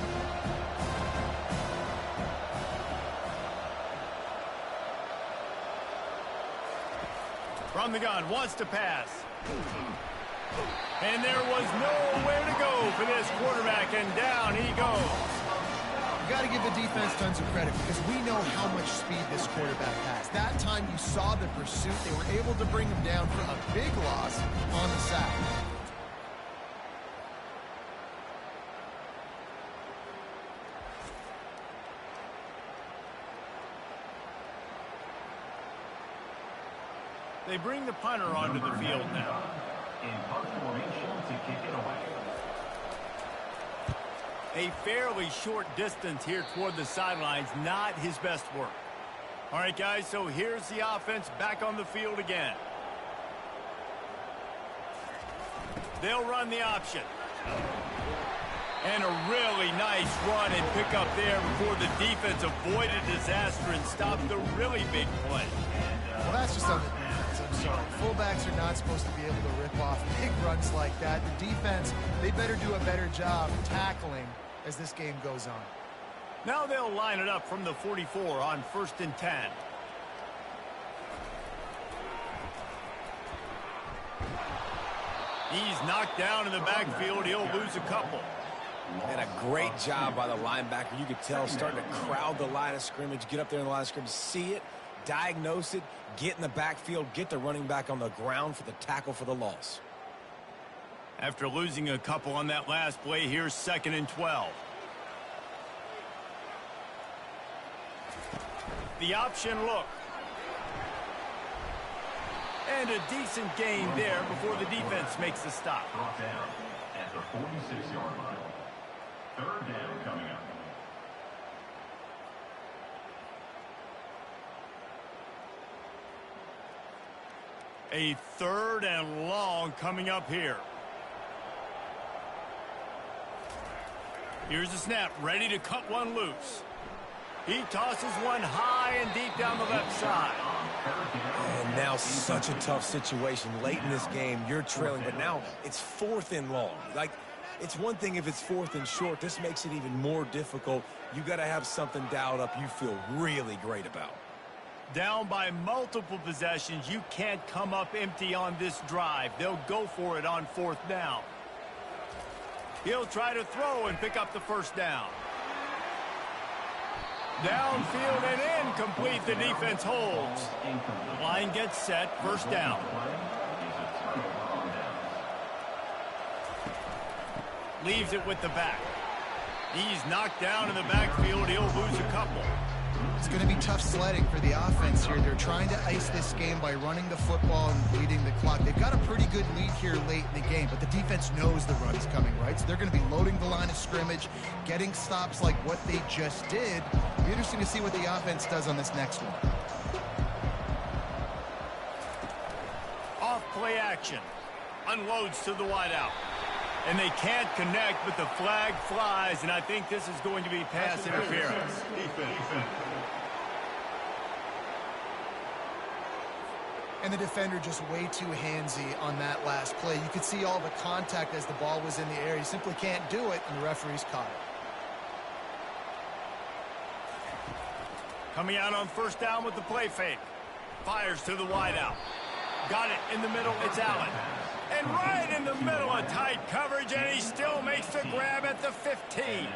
From the gun, wants to pass. And there was nowhere to go for this quarterback, and down he goes. You got to give the defense tons of credit because we know how much speed this quarterback has. That time you saw the pursuit. They were able to bring him down for a big loss on the sack. They bring the punter onto the field now. In punt formation to kick it away. A fairly short distance here toward the sidelines, not his best work. All right, guys, so here's the offense back on the field again. They'll run the option. And a really nice run and pick up there before the defense avoided disaster and stopped the really big play. Well, that's just on the defense. I'm sorry. Fullbacks are not supposed to be able to rip off big runs like that. The defense, they better do a better job tackling as this game goes on. Now they'll line it up from the 44 on 1st and 10. He's knocked down in the backfield. He'll lose a couple. And a great job by the linebacker. You could tell starting to crowd the line of scrimmage, get up there in the line of scrimmage, see it, diagnose it, get in the backfield, get the running back on the ground for the tackle for the loss. After losing a couple on that last play, here's 2nd and 12. The option look. And a decent gain there before the defense makes the stop. Brought down at the 46-yard line. Third down coming up. A 3rd and long coming up here. Here's the snap, ready to cut one loose. He tosses one high and deep down the left side. And now such a tough situation. Late in this game, you're trailing, but now it's 4th and long. Like, it's one thing if it's 4th and short. This makes it even more difficult. You got to have something dialed up you feel really great about. Down by multiple possessions, you can't come up empty on this drive. They'll go for it on 4th down. He'll try to throw and pick up the 1st down. Downfield and incomplete. The defense holds. The line gets set. 1st down. Leaves it with the back. He's knocked down in the backfield. He'll lose a couple. It's going to be tough sledding for the offense here. They're trying to ice this game by running the football and bleeding the clock. They've got a pretty good lead here late in the game, but the defense knows the run's coming, right? So they're going to be loading the line of scrimmage, getting stops like what they just did. It'll be interesting to see what the offense does on this next one. Off play action. Unloads to the wideout. And they can't connect, but the flag flies, and I think this is going to be pass interference. And the defender just way too handsy on that last play. You could see all the contact as the ball was in the air. You simply can't do it, and the referee's caught it. Coming out on 1st down with the play fake. Fires to the wideout. Got it in the middle. It's Allen. And right in the middle of tight coverage, and he still makes the grab at the 15.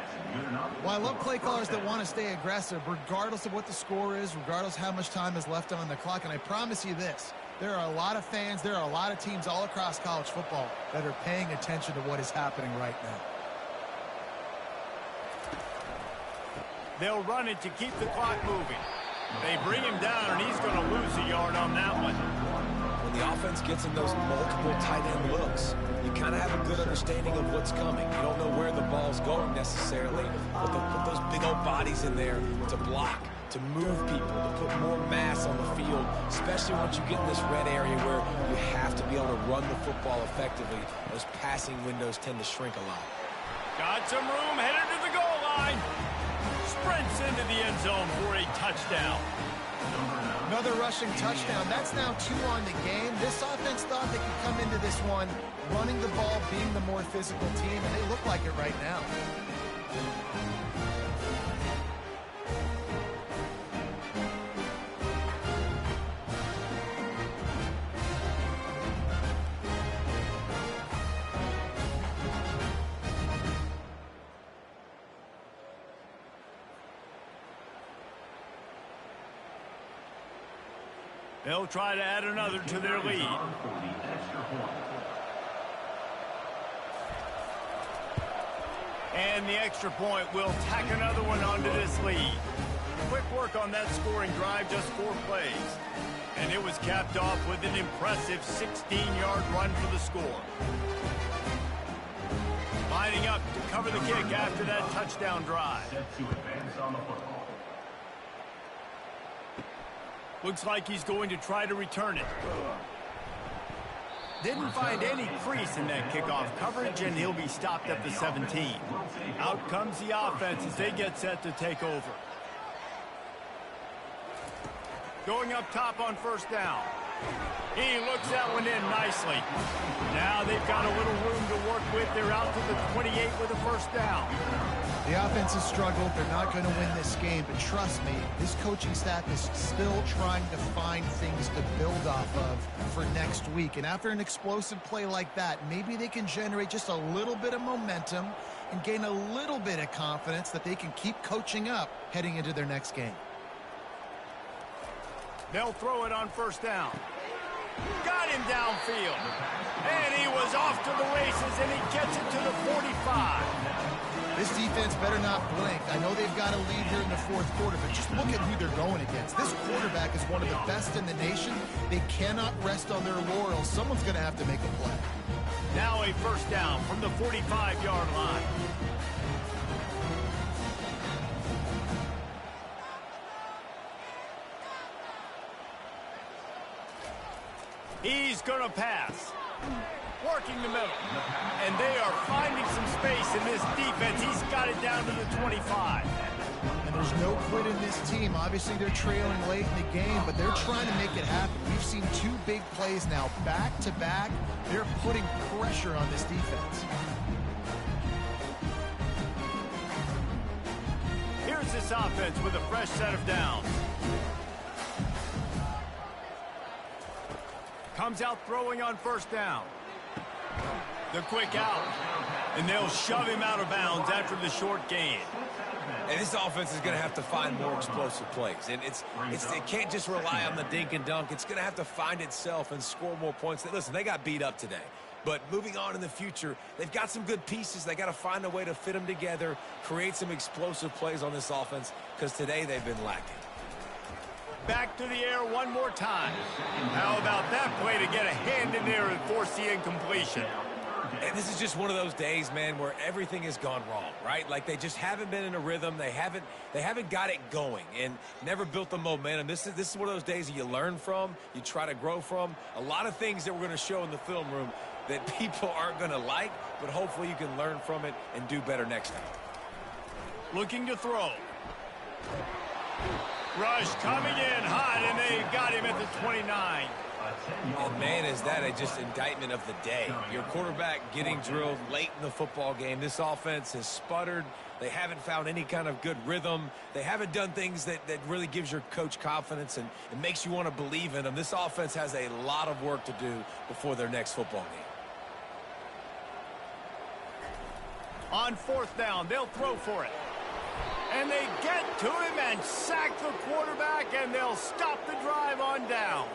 Well, I love play callers that want to stay aggressive, regardless of what the score is, regardless how much time is left on the clock. And I promise you this, there are a lot of fans, there are a lot of teams all across college football that are paying attention to what is happening right now. They'll run it to keep the clock moving. They bring him down, and he's going to lose a yard on that one. When the offense gets in those multiple tight end looks, you kind of have a good understanding of what's coming. You don't know where the ball's going necessarily, but they'll put those big old bodies in there to block, to move people, to put more mass on the field, especially once you get in this red area where you have to be able to run the football effectively. Those passing windows tend to shrink a lot. Got some room, headed to the goal line. Sprints into the end zone for a touchdown. Another rushing touchdown. That's now 2 on the game. This offense thought they could come into this one running the ball, being the more physical team, and they look like it right now. They'll try to add another to their lead. And the extra point will tack another one onto this lead. Quick work on that scoring drive, just 4 plays. And it was capped off with an impressive 16-yard run for the score. Lining up to cover the kick after that touchdown drive. Set to advance on the football. Looks like he's going to try to return it. Didn't find any crease in that kickoff coverage, and he'll be stopped at the 17. Out comes the offense as they get set to take over. Going up top on first down. He looks that one in nicely. Now they've got a little room to work with. They're out to the 28 with a first down. The offense has struggled. They're not going to win this game, but trust me, this coaching staff is still trying to find things to build off of for next week. And after an explosive play like that, maybe they can generate just a little bit of momentum and gain a little bit of confidence that they can keep coaching up heading into their next game. They'll throw it on first down. Got him downfield. And he was off to the races, and he gets it to the 45. This defense better not blink. I know they've got a lead here in the fourth quarter, but just look at who they're going against. This quarterback is one of the best in the nation. They cannot rest on their laurels. Someone's going to have to make a play. Now a first down from the 45-yard line. He's going to pass. Working the middle. And they are finding some space in this defense. He's got it down to the 25. And there's no quit in this team. Obviously, they're trailing late in the game, but they're trying to make it happen. We've seen 2 big plays now, back-to-back. They're putting pressure on this defense. Here's this offense with a fresh set of downs. Comes out throwing on first down. The quick out. And they'll shove him out of bounds after the short gain. And this offense is going to have to find more explosive plays. And it can't just rely on the dink and dunk. It's going to have to find itself and score more points. Listen, they got beat up today. But moving on in the future, they've got some good pieces. They got to find a way to fit them together, create some explosive plays on this offense, because today they've been lacking. Back to the air one more time. How about that play to get a hand in there and force the incompletion? And this is just one of those days, man, where everything has gone wrong, right? Like they just haven't been in a rhythm. They haven't got it going and never built the momentum. This is one of those days that you learn from, you try to grow from. A lot of things that we're going to show in the film room that people aren't going to like, but hopefully you can learn from it and do better next time. Looking to throw. Rush coming in hot, and they've got him at the 29. And, man, is that just indictment of the day. Your quarterback getting drilled late in the football game. This offense has sputtered. They haven't found any kind of good rhythm. They haven't done things that really gives your coach confidence and it makes you want to believe in them. This offense has a lot of work to do before their next football game. On fourth down, they'll throw for it. And they get to him and sack the quarterback, and they'll stop the drive on downs.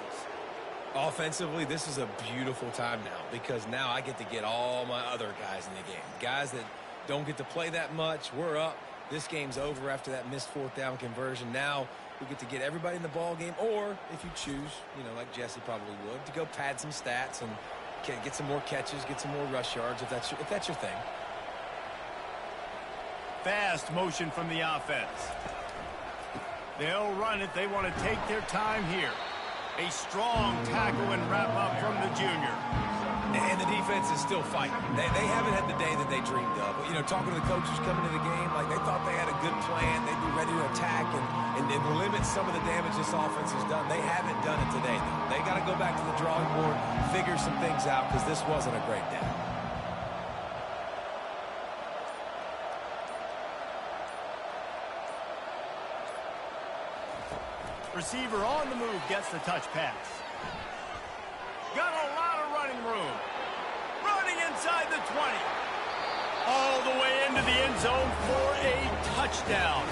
Offensively, this is a beautiful time now because now I get to get all my other guys in the game. Guys that don't get to play that much. We're up. This game's over after that missed fourth down conversion. Now we get to get everybody in the ball game, or if you choose, like Jesse probably would, to go pad some stats and get some more catches, get some more rush yards if that's your thing. Fast motion from the offense. They'll run it. They want to take their time here. A strong tackle and wrap up from the junior. And the defense is still fighting. They haven't had the day that they dreamed of. You know, talking to the coaches coming to the game, like they thought they had a good plan. They'd be ready to attack and limit some of the damage this offense has done. They haven't done it today, though. They got to go back to the drawing board, figure some things out, because this wasn't a great day. Receiver on the move gets the touch pass. Got a lot of running room. Running inside the 20. All the way into the end zone for a touchdown.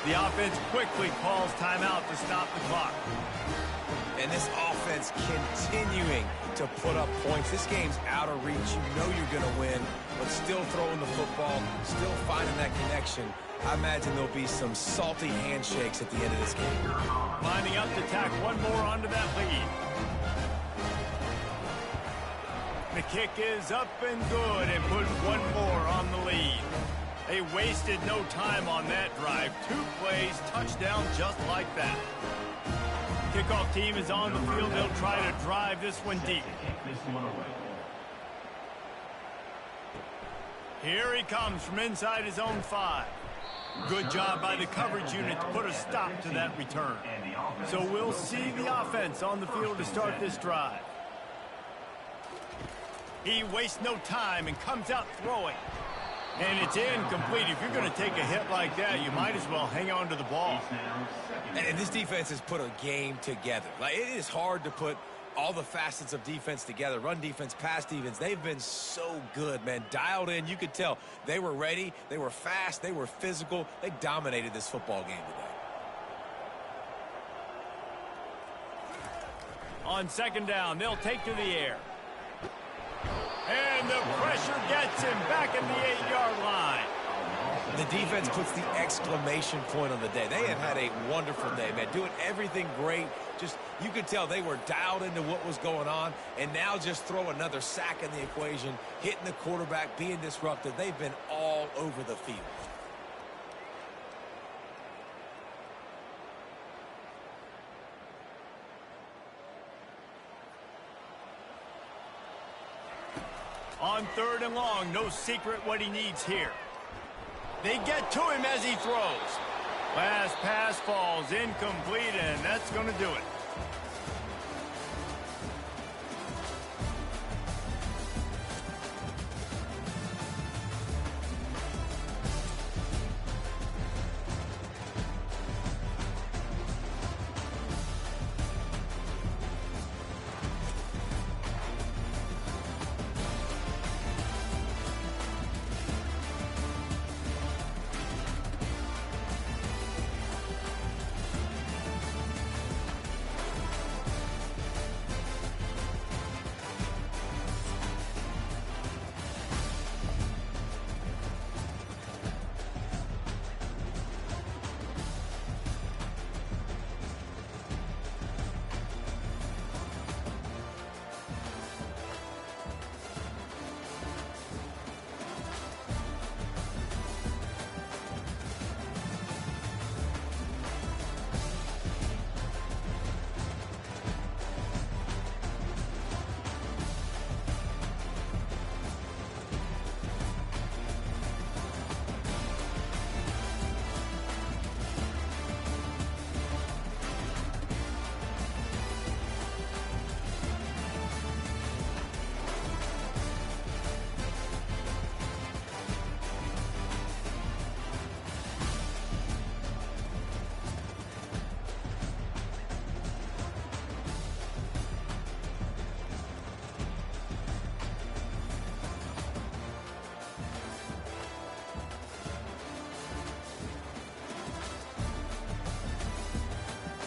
The offense quickly calls timeout to stop the clock. And this offense continuing to put up points. This game's out of reach. You know you're going to win, but still throwing the football, still finding that connection. I imagine there'll be some salty handshakes at the end of this game. Lining up to tack one more onto that lead. The kick is up and good and put one more on the lead. They wasted no time on that drive. 2 plays, touchdown just like that. Kickoff team is on the field. They'll try to drive this one deep. Here he comes from inside his own 5. Good job by the coverage unit to put a stop to that return. So we'll see the offense on the field to start this drive. He wastes no time and comes out throwing. And it's incomplete. If you're going to take a hit like that, you might as well hang on to the ball. And this defense has put a game together. Like, it is hard to put all the facets of defense together. Run defense, pass defense. They've been so good, man. Dialed in. You could tell they were ready. They were fast. They were physical. They dominated this football game today. On second down, they'll take to the air. And the pressure gets him back at the 8-yard line. The defense puts the exclamation point on the day. They have had a wonderful day, man. Doing everything great. Just, you could tell they were dialed into what was going on. And now just throw another sack in the equation, hitting the quarterback, being disruptive. They've been all over the field. On third and long, no secret what he needs here. They get to him as he throws. Last pass falls incomplete, and that's going to do it.